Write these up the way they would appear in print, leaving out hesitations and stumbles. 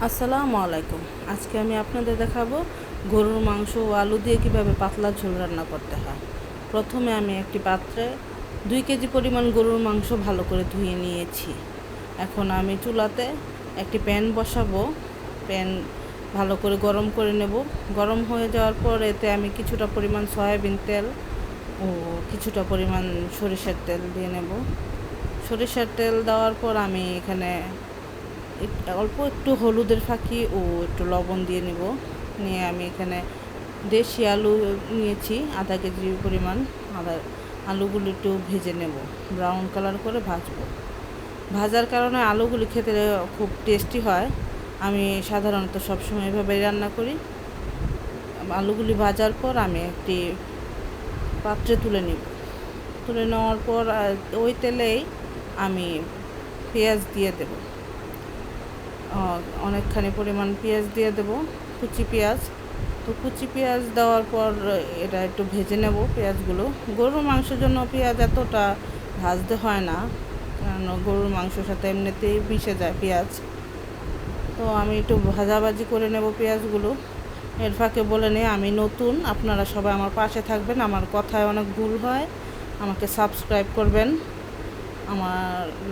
আসসালামু আলাইকুম। আজকে আমি আপনাদের দেখাবো গরুর মাংস ও আলু দিয়ে কীভাবে পাতলা ঝোল রান্না করতে হয়। প্রথমে আমি একটি পাত্রে 2 কেজি পরিমাণ গরুর মাংস ভালো করে ধুয়ে নিয়েছি। এখন আমি চুলাতে একটি প্যান বসাবো। প্যান ভালো করে গরম করে নেব। গরম হয়ে যাওয়ার পর এতে আমি কিছুটা পরিমাণ সয়াবিন তেল ও কিছুটা পরিমাণ সরিষার তেল দিয়ে নেব। সরিষার তেল দেওয়ার পর আমি এখানে অল্প একটু হলুদের ফাঁকি ও একটু লবণ দিয়ে নিব। নিয়ে আমি এখানে দেশি আলু নিয়েছি আধা কেজি পরিমাণ। আলুগুলো একটু ভেজে নেব, ব্রাউন কালার করে ভাজবো। ভাজার কারণে আলুগুলি খেতে খুব টেস্টি হয়। আমি সাধারণত সবসময় এভাবেই রান্না করি। আলুগুলি ভাজার পর আমি একটি পাত্রে তুলে নিব। তুলে নেওয়ার পর ওই তেলেই আমি পেঁয়াজ দিয়ে দেব। অনেকখানি পরিমাণ পেঁয়াজ দিয়ে দেব, কুচি পেঁয়াজ। তো কুচি পেঁয়াজ দেওয়ার পর এটা একটু ভেজে নেব পেঁয়াজগুলো। গরুর মাংসের জন্য পেঁয়াজ এতটা ভাজতে হয় না, কারণ গরুর মাংসের সাথে এমনিতেই মিশে যায় পেঁয়াজ। তো আমি একটু ভাজাভাজি করে নেব পেঁয়াজগুলো। এর ফাঁকে বলে নিই, আমি নতুন, আপনারা সবাই আমার পাশে থাকবেন। আমার কথায় অনেক ভুল হয়, আমাকে সাবস্ক্রাইব করবেন, আমার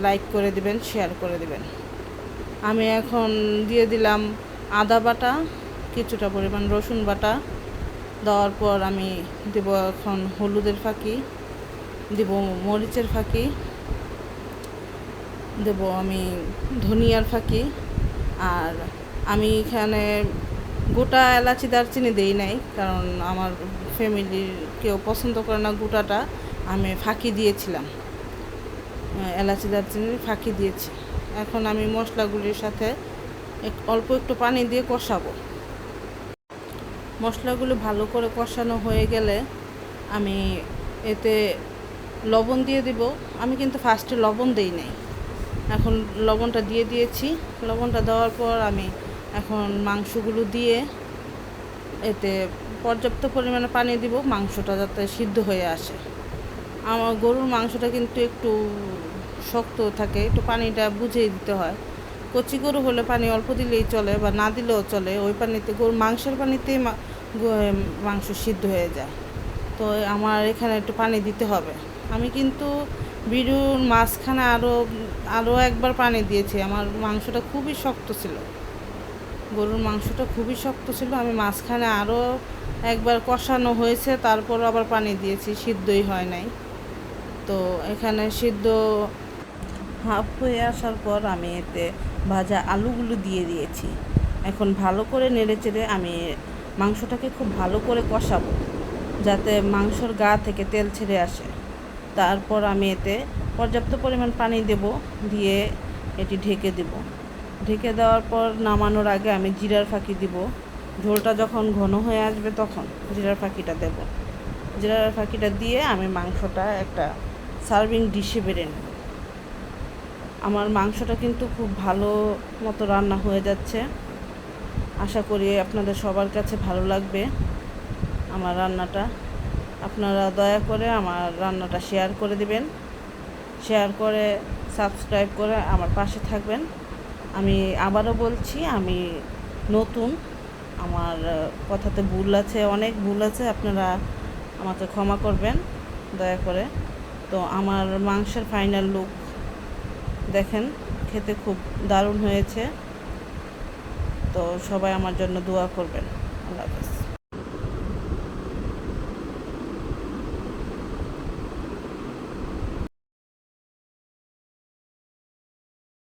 লাইক করে দিবেন, শেয়ার করে দিবেন। আমি এখন দিয়ে দিলাম আদা বাটা, কিছুটা পরিমাণ রসুন বাটা। দেওয়ার পর আমি দেব এখন হলুদের ফাঁকি, দেব মরিচের ফাঁকি, দেব আমি ধনিয়ার ফাঁকি। আর আমি এখানে গোটা এলাচি দারচিনি দেই নাই, কারণ আমার ফ্যামিলির কেউ পছন্দ করে না গোটাটা। আমি ফাঁকি দিয়েছিলাম, এলাচি দারচিনির ফাঁকি দিয়েছি। এখন আমি মশলাগুলির সাথে অল্প একটু পানি দিয়ে কষাবো। মশলাগুলো ভালো করে কষানো হয়ে গেলে আমি এতে লবণ দিয়ে দিব। আমি কিন্তু ফার্স্টে লবণ দেই নাই, এখন লবণটা দিয়ে দিয়েছি। লবণটা দেওয়ার পর আমি এখন মাংসগুলো দিয়ে এতে পর্যাপ্ত পরিমাণে পানি দিব, মাংসটা যাতে সিদ্ধ হয়ে আসে। আমার গরুর মাংসটা কিন্তু একটু শক্ত থাকে, একটু পানিটা বুঝিয়ে দিতে হয়। কচি গরু হলে পানি অল্প দিলেই চলে, বা না দিলেও চলে। ওই পানিতে মাংসের পানিতেই মাংস সিদ্ধ হয়ে যায়। তো আমার এখানে একটু পানি দিতে হবে। আমি কিন্তু ভিডিওর মাঝখানে আরও একবার পানি দিয়েছি। আমার মাংসটা খুবই শক্ত ছিল, গরুর মাংসটা খুবই শক্ত ছিল। আমি মাঝখানে আরও একবার কষানো হয়েছে, তারপর আবার পানি দিয়েছি, সিদ্ধই হয় নাই। তো এখানে সিদ্ধ হাফ হয়ে আসার পর আমি এতে ভাজা আলুগুলো দিয়ে দিয়েছি। এখন ভালো করে নেড়েচেড়ে আমি মাংসটাকে খুব ভালো করে কষাবো, যাতে মাংসর গা থেকে তেল ছেড়ে আসে। তারপর আমি এতে পর্যাপ্ত পরিমাণ পানি দেব, দিয়ে এটি ঢেকে দেব। ঢেকে দেওয়ার পর নামানোর আগে আমি জিরার ফাঁকি দিব। ঝোলটা যখন ঘন হয়ে আসবে তখন জিরার ফাঁকিটা দেব। জিরার ফাঁকিটা দিয়ে আমি মাংসটা একটা সার্ভিং ডিশে বেড়ে নেব। আমার মাংসটা কিন্তু খুব ভালো মতো রান্না হয়ে যাচ্ছে। আশা করি আপনাদের সবার কাছে ভালো লাগবে আমার রান্নাটা। আপনারা দয়া করে আমার রান্নাটা শেয়ার করে দিবেন, শেয়ার করে সাবস্ক্রাইব করে আমার পাশে থাকবেন। আমি আবারও বলছি, আমি নতুন, আমার কথাতে ভুল আছে, অনেক ভুল আছে, আপনারা আমাকে ক্ষমা করবেন দয়া করে। তো আমার মাংসের ফাইনাল লুক দেখেন, খেতে খুব দারুণ হয়েছে। তো সবাই আমার জন্য দোয়া করবেন। আল্লাহ হাফেজ।